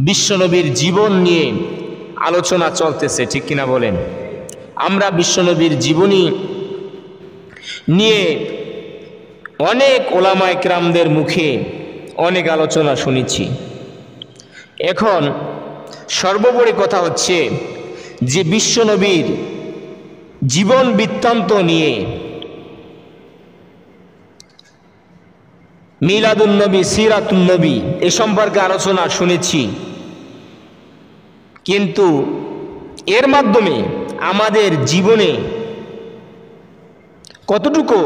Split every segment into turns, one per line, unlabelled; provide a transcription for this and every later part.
বিশ্বনবীর জীবন নিয়ে আলোচনা চলতেছে, ঠিক কিনা বলেন? আমরা বিশ্বনবীর জীবনী নিয়ে অনেক ওলামা ইকরামদের মুখে অনেক আলোচনা শুনেছি। এখন সর্বোপরি কথা হচ্ছে যে বিশ্বনবীর জীবন বৃত্তান্ত নিয়ে মিলাদুন নবী, সিরাতুন নবী এ সম্পর্কে আলোচনা শুনেছি, কিন্তু এর মাধ্যমে আমাদের জীবনে কতটুকু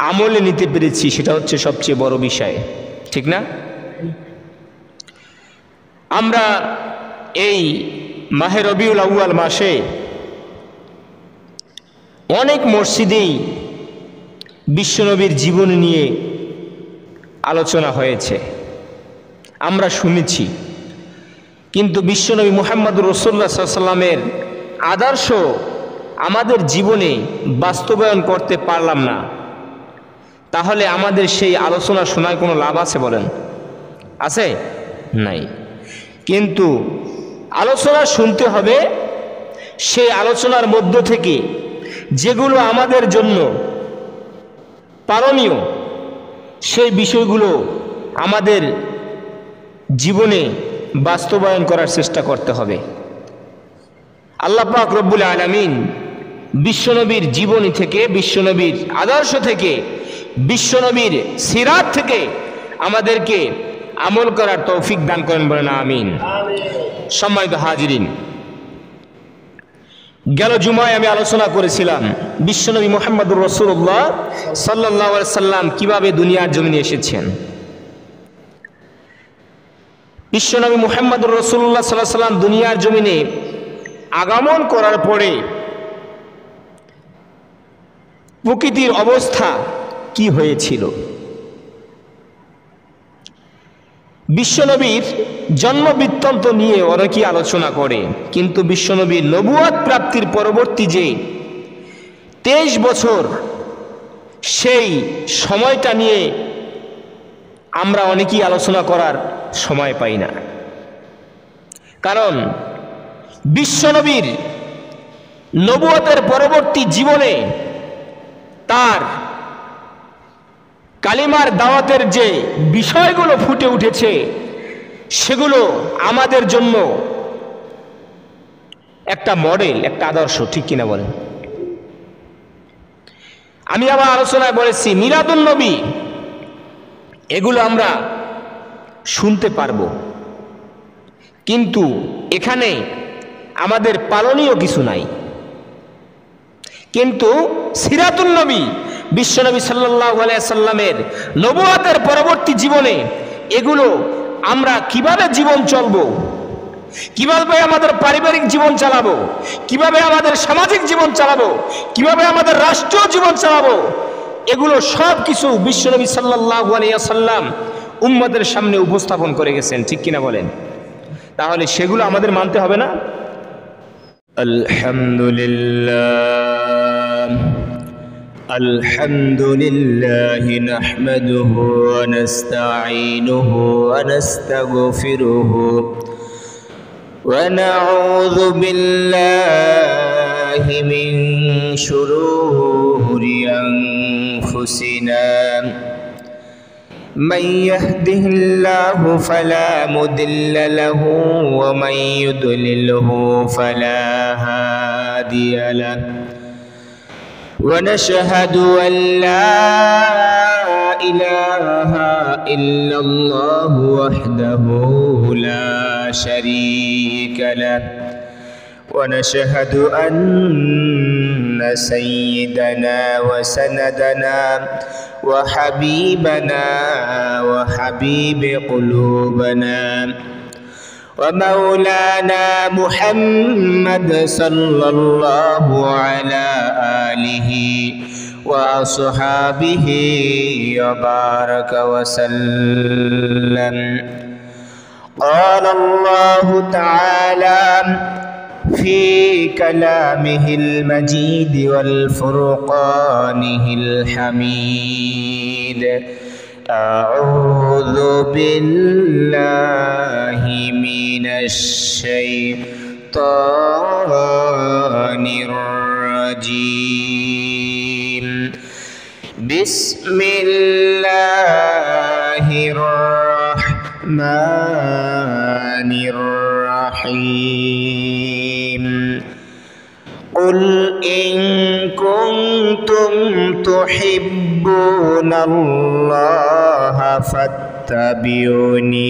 আমলে নিতে পেরেছি সেটা হচ্ছে সবচেয়ে বড় বিষয়, ঠিক না? আমরা এই মাহে রবিউল আউয়াল মাসে অনেক মসজিদেই বিশ্বনবীর জীবন নিয়ে আলোচনা হয়েছে, আমরা শুনেছি, কিন্তু বিশ্বনবী মুহাম্মদুর রাসূলুল্লাহ সাল্লাল্লাহু আলাইহি ওয়াসাল্লামের আদর্শ আমাদের জীবনে বাস্তবায়ন করতে পারলাম না, তাহলে আমাদের সেই আলোচনা শোনার কোনো লাভ আছে বলেন? আছে? নাই। কিন্তু আলোচনা শুনতে হবে, সেই আলোচনার মধ্য থেকে যেগুলো আমাদের জন্য পালনীয় সেই বিষয়গুলো আমাদের জীবনে বাস্তবায়ন করার চেষ্টা করতে হবে। আল্লাহ পাক রব্বুল আলামিন বিশ্বনবীর জীবনী থেকে, বিশ্বনবীর আদর্শ থেকে, বিশ্বনবীর সিরাত থেকে আমাদেরকে আমল করার তৌফিক দান করেন, বলেন আমিন। সম্মানিত হাজিরিন, গেল জুমায় আমি আলোচনা করেছিলাম বিশ্বনবী মুহাম্মদুর রাসূলুল্লাহ সাল্লাল্লাহু আলাইহি সাল্লাম কিভাবে দুনিয়ার জমিনে এসেছেন। বিশ্বনবী মুহাম্মদুর রাসূলুল্লাহ সাল্লাল্লাহু আলাইহি সাল্লাম দুনিয়ার জমিনে আগমন করার পরে প্রকৃতির অবস্থা কি হয়েছিল। বিশ্বনবীর জন্ম বৃত্তান্ত নিয়ে অনেকেই আলোচনা করে, কিন্তু বিশ্বনবীর নবুয়ত প্রাপ্তির পরবর্তী যে 23 বছর সেই সময়টা নিয়ে আমরা অনেকেই আলোচনা করার সময় পাই না। কারণ বিশ্বনবীর নবুয়তের পরবর্তী জীবনে তার কালিমার দাওয়াতের যে বিষয়গুলো ফুটে উঠেছে সেগুলো আমাদের জন্য একটা মডেল, একটা আদর্শ, ঠিক কিনা বলেন? আমি আবার আলোচনায় বলেছি মিলাদুন নবী, এগুলো আমরা শুনতে পারবো, কিন্তু এখানে আমাদের পালনীয় কিছু নাই। কিন্তু সিরাতুন নবী, বিশ্বনবী সাল্লাল্লাহু আলাইহি সাল্লামের নবুয়তের পরবর্তী জীবনে এগুলো আমরা কিভাবে জীবন চলবো, কিভাবে আমাদের পারিবারিক জীবন চালাবো, কিভাবে আমাদের সামাজিক জীবন চালাবো, কিভাবে আমাদের রাষ্ট্রীয় জীবন চালাবো, এগুলো সব কিছু বিশ্বনবী সাল্লাল্লাহু আলাইহি সাল্লাম উম্মতের সামনে উপস্থাপন করে গেছেন, ঠিক কিনা বলেন? তাহলে সেগুলো আমাদের মানতে হবে না? আলহামদুলিল্লাহ আলহামদুলিল্লাহ নাহমাদুহু ওয়া নাস্তাঈনুহু ওয়া নাস্তাগফিরুহু ওয়া নাউযু বিল্লাহি মিন শুরুরি আনফুসিনা من يهده الله فلا مضل له ومن يضلله فلا هادي له ونشهد أن لا إله إلا الله وحده لا شريك له ونشهد أن سيدنا وسندنا وحبيبنا وحبيب قلوبنا ومولانا محمد صلى الله على آله وأصحابه وبارك وسلم. قال الله تعالى في كلامه المجيد والفرقانه الحميد আউযু বিল্লাহি মিনাশ শাইতানির রাজীম বিসমিল্লাহির রাহমানির রহিম قل إن كنتم تحبون الله فاتبعوني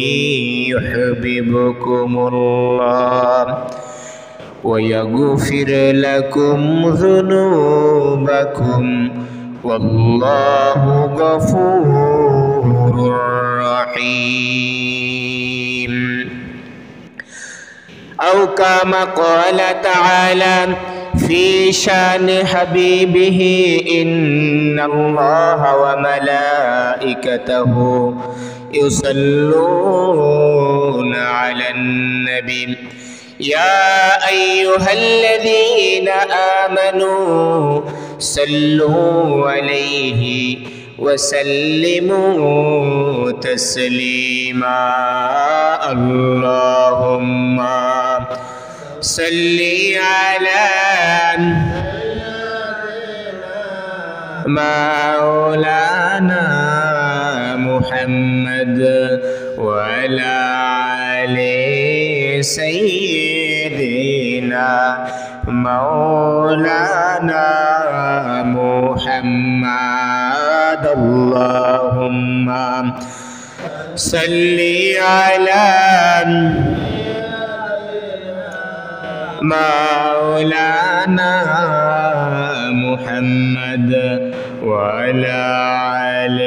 يحببكم الله ويغفر لكم ذنوبكم والله غفور رحيم أو كما قال تعالى في شان حبيبه إن الله وملائكته يصلون على النبي يا أيها الذين آمنوا صلوا عليه وسلموا تسليما اللهم صل على مولانا محمد وعلى آل سيدنا مولانا محمد اللهم صل على مولانا محمد وعلى آل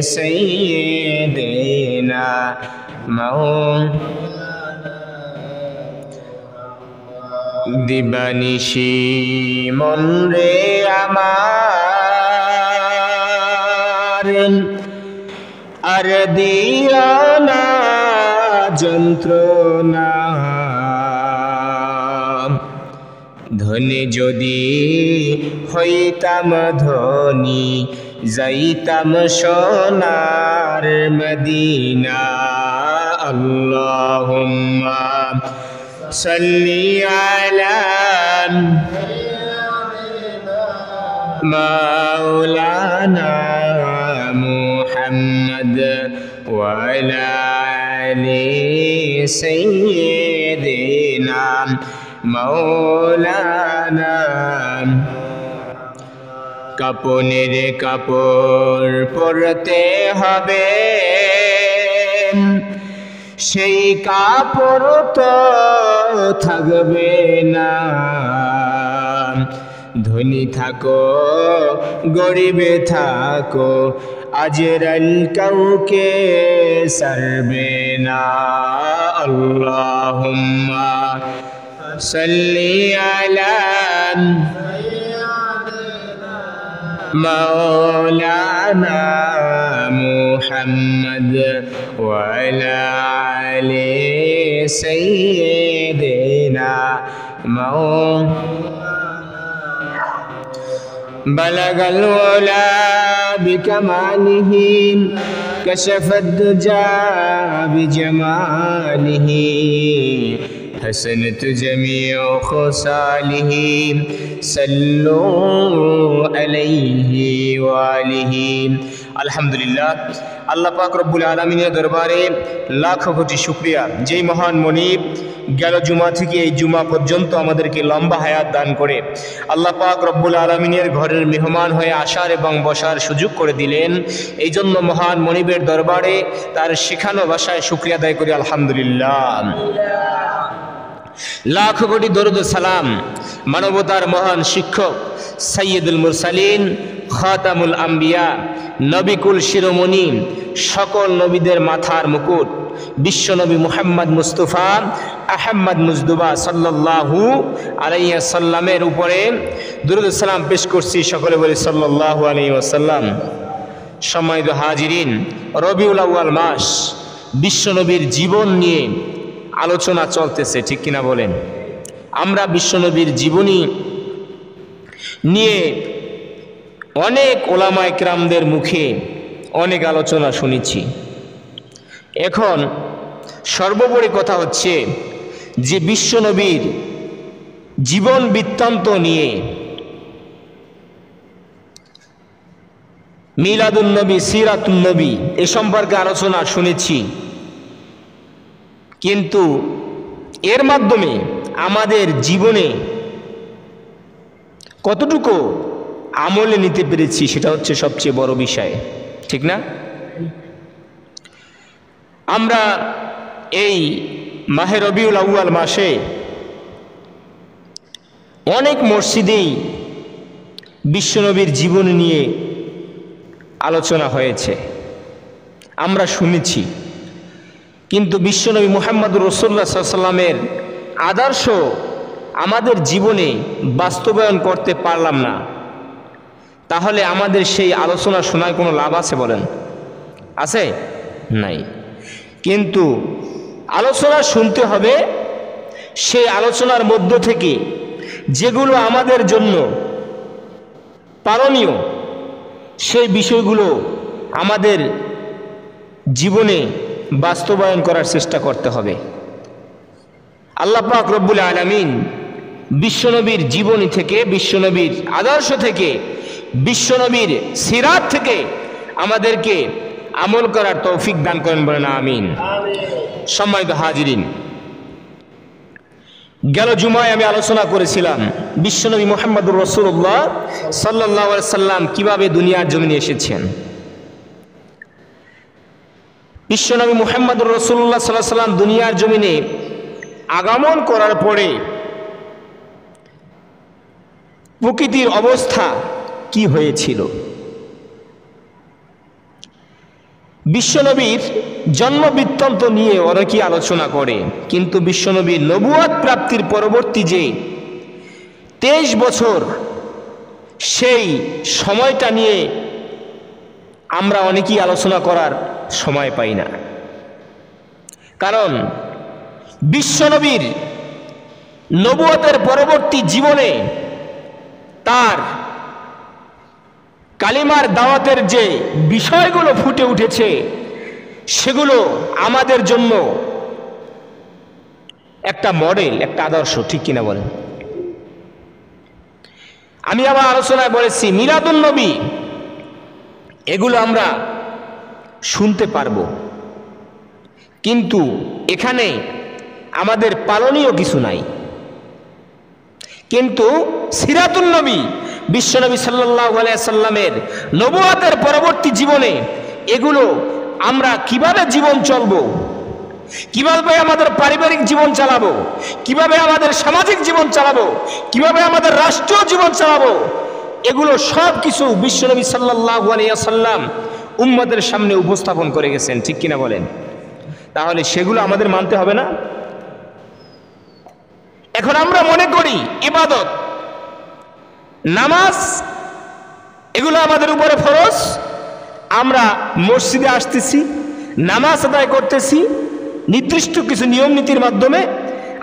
سيدنا দিবানিশি মন রে আমার আর দিও না যন্ত্রণা ধনী যদি হইতাম ধনী যাইতাম সোনার মদিনা আল্লাহুম্মা সাল্লি আলা মাওলানা মুহাম্মদ ওয়া আলা আলি সাইয়্যিদিনা মৌলানা কাপনের কাপড় পরতে হবে সেই কাপড় তো থাকবে না ধনী থাকো গরিবে থাকো আজরাইল কাউকে ছাড়বে না আল্লাহুম্মা সাল্লি আলা মাওলানা মুহাম্মদ ওয়া আলা আলি সাইয়্যিদিনা বালাগাল ওয়ালা বিকামালিহি কাশাফাদ দুজা বিজামালিহি حسنت جميع خصاله صلوا عليه وآله আলহামদুলিল্লাহ আল্লাহ পাক রব্বুল আলামিনের দরবারে লাখো কোটি শুকরিয়া যেই মহান মনিব গেল জুমা থেকে এই জুমা পর্যন্ত আমাদেরকে লম্বা হায়াত দান করে আল্লাহ পাক রব্বুল আলামিনের ঘরের মেহমান হয়ে আসার এবং বসার সুযোগ করে দিলেন এই জন্য মহান মনিবের দরবারে তার শেখানো ভাষায় শুকরিয়া আদায় করি আলহামদুলিল্লাহ লাখ কোটি দরুদ সালাম মানবতার মহান শিক্ষক সাইয়্যিদুল মুরসালিন খাতামুল আম্বিয়া নবিকুল শিরোমণি সকল নবীদের মাথার মুকুট বিশ্বনবী মুহাম্মদ মুস্তাফা আহমদ মুজদুবা সাল্লাল্লাহু আলাইহি ওয়াসাল্লামের উপরে দরুদ সালাম পেশ করছি সকলে বলি সাল্লাল্লাহু আলাইহি ওয়াসাল্লাম সম্মানিত হাজিরিন রবিউল আউয়াল মাস বিশ্বনবীর জীবন নিয়ে আলোচনা চলতেছে ঠিক কিনা বলেন আমরা বিশ্বনবীর জীবনী নিয়ে অনেক ওলামা ইকরামদের মুখে অনেক আলোচনা শুনেছি। এখন সর্বোপরি কথা হচ্ছে যে বিশ্বনবীর জীবন বৃত্তান্ত নিয়ে মিলাদুন নবী, সিরাতুন নবী এ সম্পর্কে আলোচনা শুনেছি, কিন্তু এর মাধ্যমে আমাদের জীবনে কতটুকু আমলে নিতে পেরেছি সেটা হচ্ছে সবচেয়ে বড় বিষয়, ঠিক না? আমরা এই মাহে রবিউল আউয়াল মাসে অনেক মসজিদেই বিশ্বনবীর জীবন নিয়ে আলোচনা হয়েছে, আমরা শুনেছি, কিন্তু বিশ্বনবী মুহাম্মদুর রাসূলুল্লাহ সাল্লাল্লাহু আলাইহি ওয়াসাল্লামের আদর্শ আমাদের জীবনে বাস্তবায়ন করতে পারলাম না, তাহলে আমাদের সেই আলোচনা শোনায় কোনো লাভ আছে বলেন? আছে? নাই। কিন্তু আলোচনা শুনতে হবে, সেই আলোচনার মধ্য থেকে যেগুলো আমাদের জন্য পালনীয় সেই বিষয়গুলো আমাদের জীবনে বাস্তবায়ন করার চেষ্টা করতে হবে। আল্লাহ পাক রব্বুল আলামিন বিশ্বনবীর জীবনী থেকে, বিশ্বনবীর আদর্শ থেকে, বিশ্বনবীর সিরাত থেকে আমাদেরকে আমল করার তৌফিক দান করেন, বলেন আমিন। সম্মানিত হাজিরিন, গেল জুমায় আমি আলোচনা করেছিলাম বিশ্বনবী মুহাম্মদুর রাসূলুল্লাহ সাল্লাল্লাহু আলাইহি সাল্লাম কিভাবে দুনিয়ার জমিনে এসেছেন। বিশ্বনবী মুহাম্মদুর রাসূলুল্লাহ সাল্লাল্লাহু আলাইহি সাল্লাম দুনিয়ার জমিনে আগমন করার পরে প্রকৃতির অবস্থা কি হয়েছিল। বিশ্বনবীর জন্ম বৃত্তান্ত নিয়ে অনেকেই আলোচনা করে, কিন্তু বিশ্বনবীর নবুয়ত প্রাপ্তির পরবর্তী যে 23 বছর সেই সময়টা নিয়ে আমরা অনেকেই আলোচনা করার সময় পাই না। কারণ বিশ্বনবীর নবুয়তের পরবর্তী জীবনে তার কালিমার দাওয়াতের যে বিষয়গুলো ফুটে উঠেছে সেগুলো আমাদের জন্য একটা মডেল, একটা আদর্শ, ঠিক কিনা বলেন? আমি আমার আলোচনায় বলেছি মিলাদুন নবী এগুলো আমরা শুনতে পারবো, কিন্তু এখানে আমাদের পালনীয় কিছু নাই। কিন্তু সিরাতুন নবী, বিশ্বনবী সাল্লাল্লাহু আলাইহি সাল্লামের নবুয়তের পরবর্তী জীবনে এগুলো আমরা কিভাবে জীবন চলবো, কিভাবে আমাদের পারিবারিক জীবন চালাবো, কিভাবে আমাদের সামাজিক জীবন চালাবো, কিভাবে আমাদের রাষ্ট্রীয় জীবন চালাবো, এগুলো সব কিছু বিশ্বনবী সাল্লাল্লাহু আলাইহি সাল্লাম উম্মতের সামনে উপস্থাপন করে গেছেন, ঠিক কিনা বলেন? তাহলে সেগুলো আমাদের মানতে হবে না? এখন আমরা মনে করি ইবাদত, নামাজ এগুলো আমাদের উপরে ফরজ, আমরা মসজিদে আসতেছি, নামাজ আদায় করতেছি নির্দিষ্ট কিছু নিয়ম নীতির মাধ্যমে,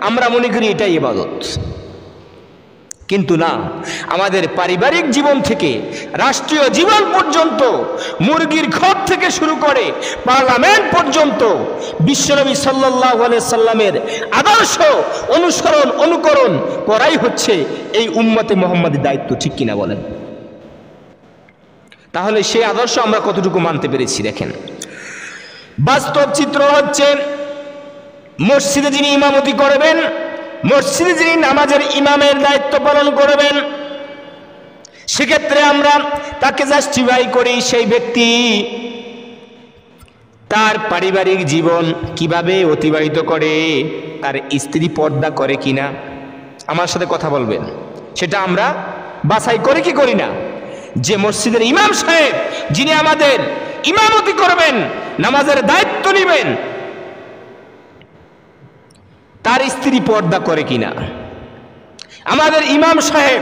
আমরা মনে করি এটাই ইবাদত। কিন্তু না, আমাদের পারিবারিক জীবন থেকে রাষ্ট্রীয় জীবন পর্যন্ত, মুরগির ঘর থেকে শুরু করে পার্লামেন্ট পর্যন্ত বিশ্বনবী সাল্লাল্লাহু আলাইহি সাল্লামের আদর্শ অনুসরণ অনুকরণ করাই হচ্ছে এই উম্মতে মুহাম্মাদের দায়িত্ব, ঠিক কিনা বলেন? তাহলে সেই আদর্শ আমরা কতটুকু মানতে পেরেছি দেখেন। বাস্তব চিত্র হচ্ছে মসজিদে যিনি ইমামতি করবেন, মসজিদে যিনি নামাজের ইমামের দায়িত্ব পালন করবেন, সেক্ষেত্রে আমরা তাকে জাস্টিফাই করি সেই ব্যক্তি তার পারিবারিক জীবন কিভাবে অতিবাহিত করে, তার স্ত্রী পর্দা করে কিনা, আমার সাথে কথা বলবেন, সেটা আমরা বাছাই করে কি করি না? যে মসজিদের ইমাম সাহেব যিনি আমাদের ইমামতি করবেন, নামাজের দায়িত্ব নেবেন, তার স্ত্রী পর্দা করে কিনা, আমাদের ইমাম সাহেব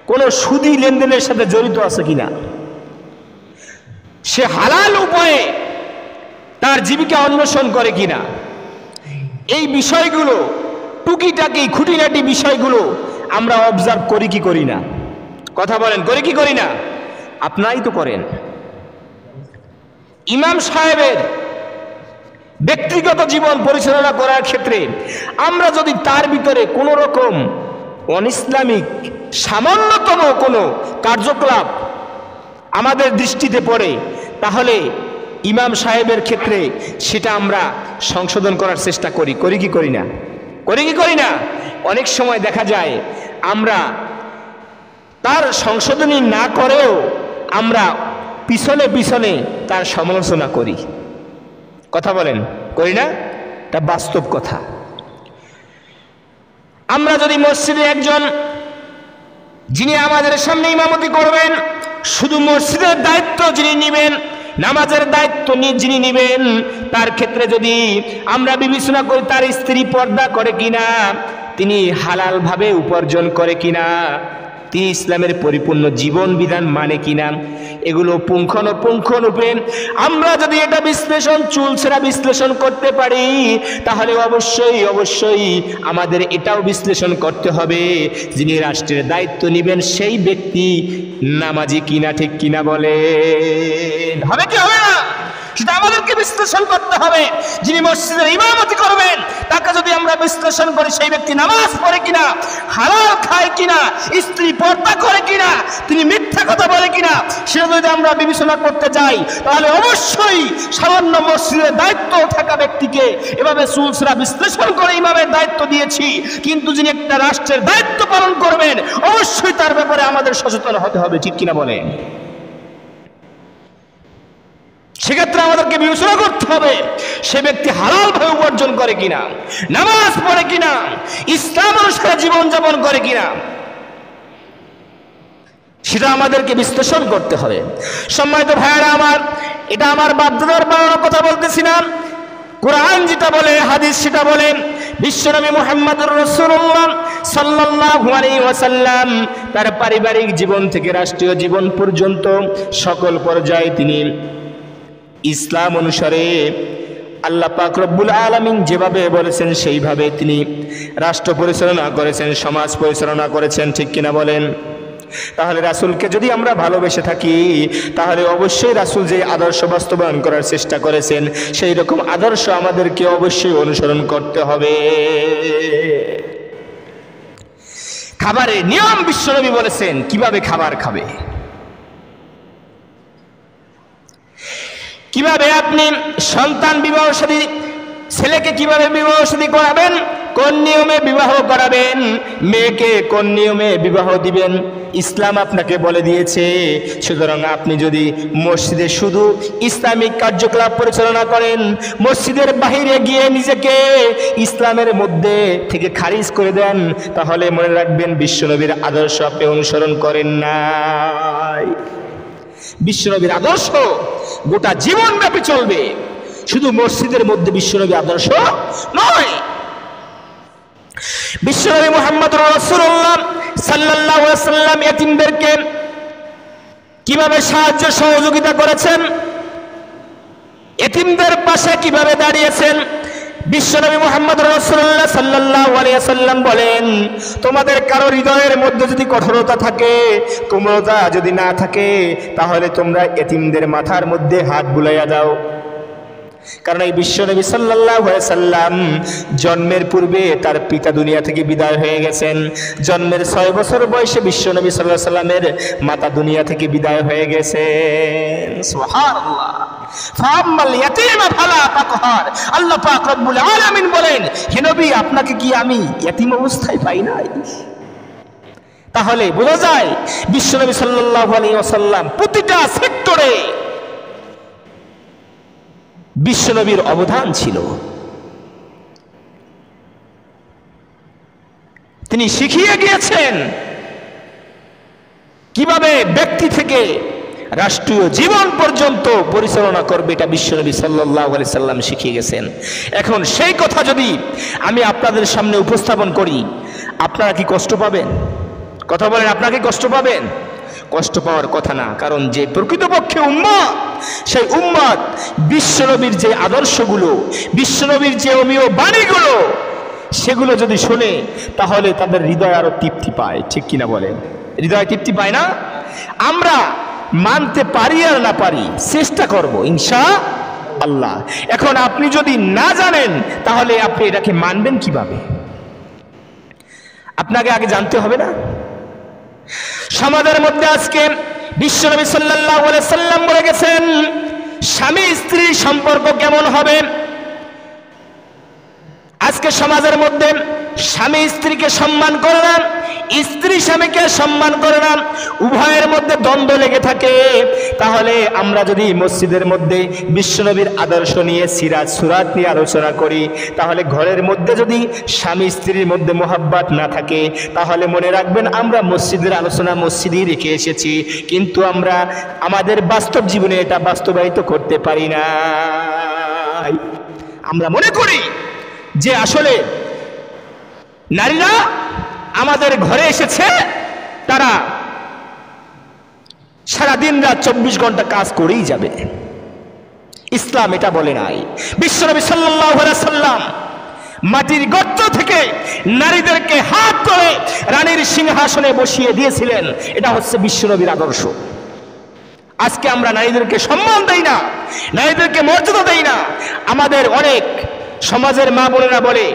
কোনো সুদী লেনদেনের সাথে জড়িত আছে কিনা, সে হালাল উপায়ে তার জীবিকা অন্বেষণ করে কিনা, এই বিষয়গুলো টুকিটাকি খুঁটিনাটি বিষয়গুলো আমরা অবজার্ভ করি কি করি না? কথা বলেন, করি কি করি না? আপনারাই তো করেন। ইমাম সাহেবের ব্যক্তিগত জীবন পরিচালনা করার ক্ষেত্রে আমরা যদি তার ভিতরে কোনো রকম অনইসলামিক সামান্যতম কোনো কার্যকলাপ আমাদের দৃষ্টিতে পড়ে, তাহলে ইমাম সাহেবের ক্ষেত্রে সেটা আমরা সংশোধন করার চেষ্টা করি কি করি না? অনেক সময় দেখা যায় আমরা তার সংশোধনী না করেও আমরা পিছনে পিছনে তার সমালোচনা করি। কথা বলেন, করি না? এটা বাস্তব কথা। আমরা যদি মসজিদে একজন যিনি আমাদের সামনে ইমামতি করবেন, শুধু মসজিদের দায়িত্ব যিনি নেবেন, নামাজের দায়িত্ব যিনি নেবেন, তার ক্ষেত্রে যদি আমরা বিবেচনা করি তার স্ত্রী পর্দা করে কিনা, তিনি হালাল ভাবে উপার্জন করে কিনা, তিনি ইসলামের পরিপূর্ণ জীবন বিধান মানে কিনা, এগুলো পুঙ্খানুপুঙ্খরূপে আমরা যদি এটা চুলচেরা বিশ্লেষণ করতে পারি, তাহলে অবশ্যই আমাদের এটাও বিশ্লেষণ করতে হবে যিনি রাষ্ট্রের দায়িত্ব নেবেন সেই ব্যক্তি নামাজি কিনা। ঠিক কিনা বলে? হবে কি হবে না? সেটা আমাদেরকে বিশ্লেষণ করতে হবে। যিনি মসজিদের ইমামতি করবেন তাকে যদি আমরা বিশ্লেষণ করি সেই ব্যক্তি নামাজ পড়ে কিনা, হালাল খায় কিনা, স্ত্রী পর্দা করে কিনা, তিনি মিথ্যা কথা বলে কিনা, সেটা যদি আমরা বিবেচনা করতে যাই, তাহলে অবশ্যই সামান্য মসজিদের দায়িত্ব থাকা ব্যক্তিকে এভাবে চুলচেরা বিশ্লেষণ করে ইমামের দায়িত্ব দিয়েছি, কিন্তু যিনি একটা রাষ্ট্রের দায়িত্ব পালন করবেন অবশ্যই তার ব্যাপারে আমাদের সচেতন হতে হবে। ঠিক কিনা বলেন? সেক্ষেত্রে আমাদেরকে বিবেচনা করতে হবে সে ব্যক্তি হালাল ভাবে উপার্জন করে কিনা, নামাজ পড়ে কিনা, ইসলাম অনুসারে জীবনযাপন করে কিনা, সেটা আমাদেরকে বিশ্লেষণ করতে হবে। সম্মানিত ভাইয়েরা আমার, এটা আমার বাপদাদার বানানোর কথা বলতেছি না, কোরআন যেটা বলে, হাদিস সেটা বলে। বিশ্বনবী মুহাম্মদুর রাসূলুল্লাহ সাল্লাল্লাহু আলাইহি ওয়াসাল্লাম তার পারিবারিক জীবন থেকে রাষ্ট্রীয় জীবন পর্যন্ত সকল পর্যায়ে তিনি ইসলাম অনুসারে আল্লাহ পাক রব্বুল আলামিন যেভাবে বলেছেন সেইভাবে তিনি রাষ্ট্র পরিচালনা করেছেন, সমাজ পরিচালনা করেছেন। ঠিক কিনা বলেন? তাহলে রাসূলকে যদি আমরা ভালোবেসে থাকি, তাহলে অবশ্যই রাসূল যে আদর্শ বাস্তবায়ন করার চেষ্টা করেছেন সেই রকম আদর্শ আমাদেরকে অবশ্যই অনুসরণ করতে হবে। খাবারের নিয়ম বিশ্বনবী বলেছেন কিভাবে খাবার খাবে, কিভাবে আপনি সন্তান বিবাহ শাদী, ছেলেকে কিভাবে বিবাহ শাদী করাবেন, কোন নিয়মে বিবাহ করাবেন, মেয়েকে কোন নিয়মে বিবাহ দিবেন, ইসলাম আপনাকে বলে দিয়েছে। সুতরাং আপনি যদি মসজিদে শুধু ইসলামিক কার্যকলাপ পরিচালনা করেন, মসজিদের বাহিরে গিয়ে নিজেকে ইসলামের মধ্যে থেকে খারিজ করে দেন, তাহলে মনে রাখবেন বিশ্বনবীর আদর্শ আপনি অনুসরণ করেন নাই। বিশ্বনবীর আদর্শ গোটা জীবনব্যাপী চলবে, শুধু মসজিদের মধ্যে বিশ্বনবী আদর্শ নয়। বিশ্বনবী মুহাম্মদুর রাসূলুল্লাহ সাল্লাল্লাহু আলাইহি ওয়াসাল্লাম ইতিমদেরকে কিভাবে সাহায্য সহযোগিতা করেছেন, ইতিমদের পাশে কিভাবে দাঁড়িয়েছেন, বিশ্বনবী মুহাম্মদুর রাসূলুল্লাহ সাল্লাল্লাহু আলাইহি ওয়াসাল্লাম বলেন, তোমাদের কারো হৃদয়ের মধ্যে যদি কঠোরতা থাকে, কোমলতা যদি না থাকে, তাহলে তোমরা ইতিমদের মাথার মধ্যে হাত বুলাইয়া দাও। কারণ এই বিশ্বনবী সাল্লাল্লাহু আলাইহি ওয়াসাল্লাম জন্মের পূর্বে তার পিতা দুনিয়া থেকে বিদায় হয়ে গেছেন। জন্মের 6 বছর বয়সে বিশ্বনবী সাল্লাল্লাহু আলাইহি ওয়াসাল্লামের মাতা দুনিয়া থেকে বিদায় হয়ে গেছেন। সুবহানাল্লাহ। ফাআম্মাল ইয়াতীমা ফালা তাকহার, আল্লাহ পাক রব্বুল আলামিন বলেন, হে নবী আপনাকে কি আমি ইয়াতীম অবস্থায় পাই নাই? তাহলে বোঝা যায় বিশ্বনবী সাল্লাল্লাহু আলাইহি ওয়াসাল্লাম প্রতিটা সেক্টরে বিশ্বনবীর অবদান ছিল। তিনি শিখিয়ে গিয়েছেন কিভাবে ব্যক্তি থেকে রাষ্ট্রীয় জীবন পর্যন্ত পরিচালনা করবে, এটা বিশ্বনবী সাল্লাল্লাহু আলাইহি সাল্লাম শিখিয়ে গেছেন। এখন সেই কথা যদি আমি আপনাদের সামনে উপস্থাপন করি, আপনারা কি কষ্ট পাবেন? কথা বলেন, আপনারা কি কষ্ট পাবেন? কষ্ট পাওয়ার কথা না, কারণ যে প্রকৃতপক্ষে উম্মত, সেই উম্মত বিশ্বনবীর যে আদর্শগুলো, বিশ্বনবীর যে অমীয় বাণীগুলো, সেগুলো যদি শোনে তাহলে তাদের হৃদয় আরো তৃপ্তি পায়। ঠিক কিনা বলেন? হৃদয় তৃপ্তি পায় না? আমরা মানতে পারি আর না পারি, চেষ্টা করব ইনশাআল্লাহ। এখন আপনি যদি না জানেন তাহলে আপনি এটাকে মানবেন কিভাবে? আপনাকে আগে জানতে হবে না? সমাজের মধ্যে আজকে বিশ্বনবী সাল্লাল্লাহু আলাইহি সাল্লাম বলে গেছেন স্বামী স্ত্রীর সম্পর্ক কেমন হবে। আজকে সমাজের মধ্যে স্বামী স্ত্রীকে সম্মান করে না, স্ত্রী স্বামীকে সম্মান করে না, উভয়ের মধ্যে দ্বন্দ্ব লেগে থাকে। তাহলে আমরা যদি মসজিদের মধ্যে বিশ্বনবীর আদর্শ নিয়ে সিরাত সুরাত নিয়ে আলোচনা করি, তাহলে ঘরের মধ্যে যদি স্বামী স্ত্রীর মধ্যে মোহাব্বত না থাকে, তাহলে মনে রাখবেন আমরা মসজিদের আলোচনা মসজিদেই রেখে এসেছি, কিন্তু আমরা আমাদের বাস্তব জীবনে এটা বাস্তবায়িত করতে পারি না। আমরা মনে করি যে আসলে নারীরা আমাদের ঘরে এসেছে, তারা সারাদিন রাত 24 ঘন্টা কাজ করেই যাবে। ইসলাম এটা বলে নাই। বিশ্বনবী সাল্লাল্লাহু আলাইহি সাল্লাম মাটির গর্ত থেকে নারীদেরকে হাত ধরে রানীর সিংহাসনে বসিয়ে দিয়েছিলেন। এটা হচ্ছে বিশ্বনবীর আদর্শ। আজকে আমরা নারীদেরকে সম্মান দেই না, নারীদেরকে মর্যাদা দেই না। আমাদের অনেক সমাজের মা বোনেরা বলে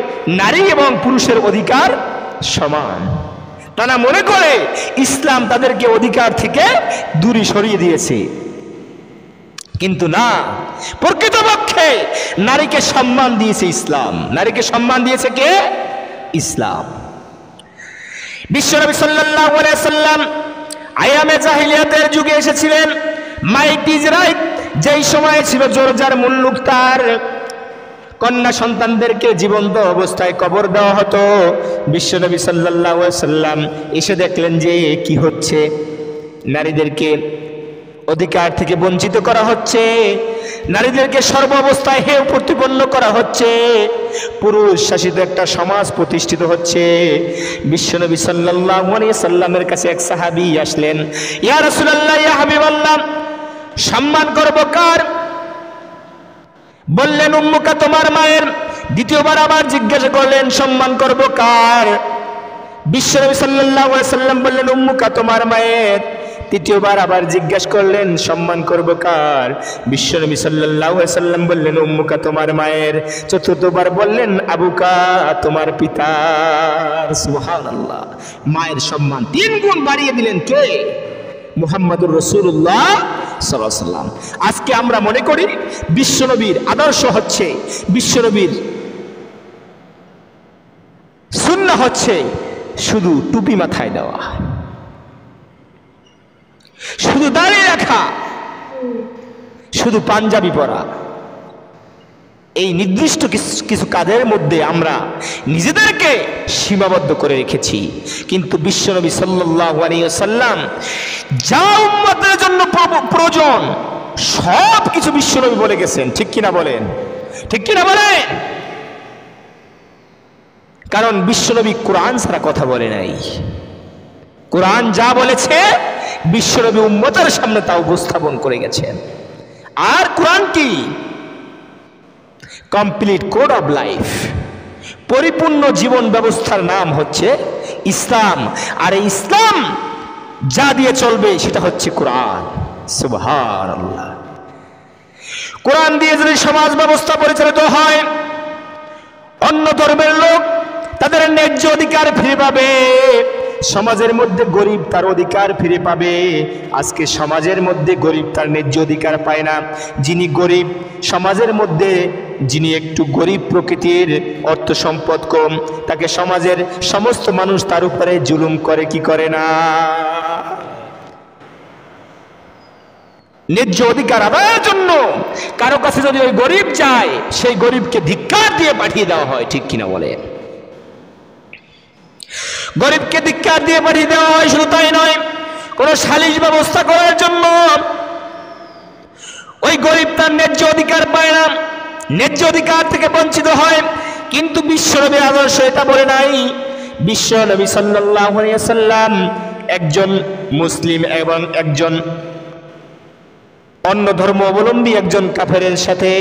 নারী এবং পুরুষের অধিকার সমান। তারা মনে করে ইসলাম তাদেরকে অধিকার থেকে দূরে সরিয়ে দিয়েছে, কিন্তু না, প্রকৃতপক্ষে নারীকে সম্মান দিয়েছে ইসলাম। নারীকে সম্মান দিয়েছে কে? ইসলাম। বিশ্বনবী সাল্লাল্লাহু আলাইহি সাল্লাম আয়ামে জাহিলিয়াতের যুগে এসেছিলেন। মাইট ইজ রাইট, যেই সময় ছিল জোরজার মুল্লুক তার কন্যা সন্তানদেরকে জীবন্ত অবস্থায় কবর দেওয়া হতো। বিশ্বনবী সাল্লাল্লাহু আলাইহি সাল্লাম এসে দেখলেন যে কি হচ্ছে, নারীদেরকে অধিকার থেকে বঞ্চিত করা হচ্ছে, নারীদেরকে সর্ব অবস্থায় হেয় প্রতিপন্ন করা হচ্ছে, পুরুষ শাসিত একটা সমাজ প্রতিষ্ঠিত হচ্ছে। বিশ্বনবী সাল্লাল্লাহু আলাইহি সাল্লামের কাছে এক সাহাবী আসলেন, ইয়া রাসূলুল্লাহ, ইয়া হাবিবাল্লাহ, সম্মান করব কার? বললেন উম্মুকা, তোমার মায়ের। দ্বিতীয়বার আবার জিজ্ঞাসা করলেন সম্মান করব কার? বিশ্বনবী সাল্লাল্লাহু আলাইহি সাল্লাম বললেন উম্মুকা, তোমার মায়ের। তৃতীয়বার আবার জিজ্ঞাসা করলেন সম্মান করব কার? বিশ্বনবী সাল্লাল্লাহু আলাইহি সাল্লাম বললেন উম্মুকা, তোমার মায়ের। চতুর্থবার বললেন আবুকা, তোমার পিতার। সুবহানাল্লাহ, মায়ের সম্মান 3 গুণ বাড়িয়ে দিলেন কে? মুহাম্মদুর রাসূলুল্লাহ সাল্লাল্লাহু আলাইহি সাল্লাম। আজকে আমরা মনে করি বিশ্বনবীর আদর্শ হচ্ছে, বিশ্বনবীর সুন্নাহ হচ্ছে শুধু টুপি মাথায় দেওয়া, শুধু দাড়ি রাখা, শুধু পাঞ্জাবি পরা। এই নির্দিষ্ট কিছু কাজের মধ্যে আমরা নিজেদেরকে সীমাবদ্ধ করে রেখেছি। কিন্তু বিশ্বনবী সাল্লাল্লাহু আলাইহি ওয়াসাল্লাম যা উম্মতের জন্য প্রয়োজন সব কিছু বিশ্বনবী বলে গেছেন। ঠিক কিনা বলেন? ঠিক কিনা বলেন? কারণ বিশ্বনবী কোরআন ছাড়া কথা বলে নাই। কোরআন যা বলেছে বিশ্বনবী উম্মতের সামনে তা উপস্থাপন করে গেছেন। আর কোরআন কি? কমপ্লিট কোড অফ লাইফ, পরিপূর্ণ জীবন ব্যবস্থার নাম হচ্ছে ইসলাম। আর এই ইসলাম যা দিয়ে চলবে সেটা হচ্ছে কোরআন। সুবহানাল্লাহ। কোরআন দিয়ে যদি সমাজ ব্যবস্থা পরিচালিত হয়, অন্য ধর্মের লোক তাদের ন্যায্য অধিকার ফিরে পাবে, সমাজের মধ্যে গরিব তার অধিকার ফিরে পাবে। আজকে সমাজের মধ্যে গরিব তার ন্যায্য অধিকার পায় না। যিনি গরিব সমাজের মধ্যে, যিনি একটু গরিব প্রকৃতির, অর্থ সম্পদ কম, তাকে সমাজের সমস্ত মানুষ তার উপরে জুলুম করে কি করে না? ন্যায্য অধিকার আদায়ের জন্য কারো কাছে যদি ওই গরিব যায়, সেই গরিবকে ধিক্কার দিয়ে পাঠিয়ে দেওয়া হয়। ঠিক কিনা বলে? গরিবকে ধিক্কার দিয়ে পাঠিয়ে দেওয়া হয়। শুধু তাই নয়, কোন সালিশ ব্যবস্থা করার জন্য ওই গরিব তার ন্যায্য অধিকার পায় না, ন্যায্য অধিকার থেকে বঞ্চিত হয়। কিন্তু বিশ্বনবীর আদর্শ এটা বলে নাই। বিশ্বনবী সাল্লাল্লাহু আলাইহি ওয়াসাল্লাম একজন মুসলিম এবং একজন অন্য ধর্ম অবলম্বী একজন কাফেরের সাথে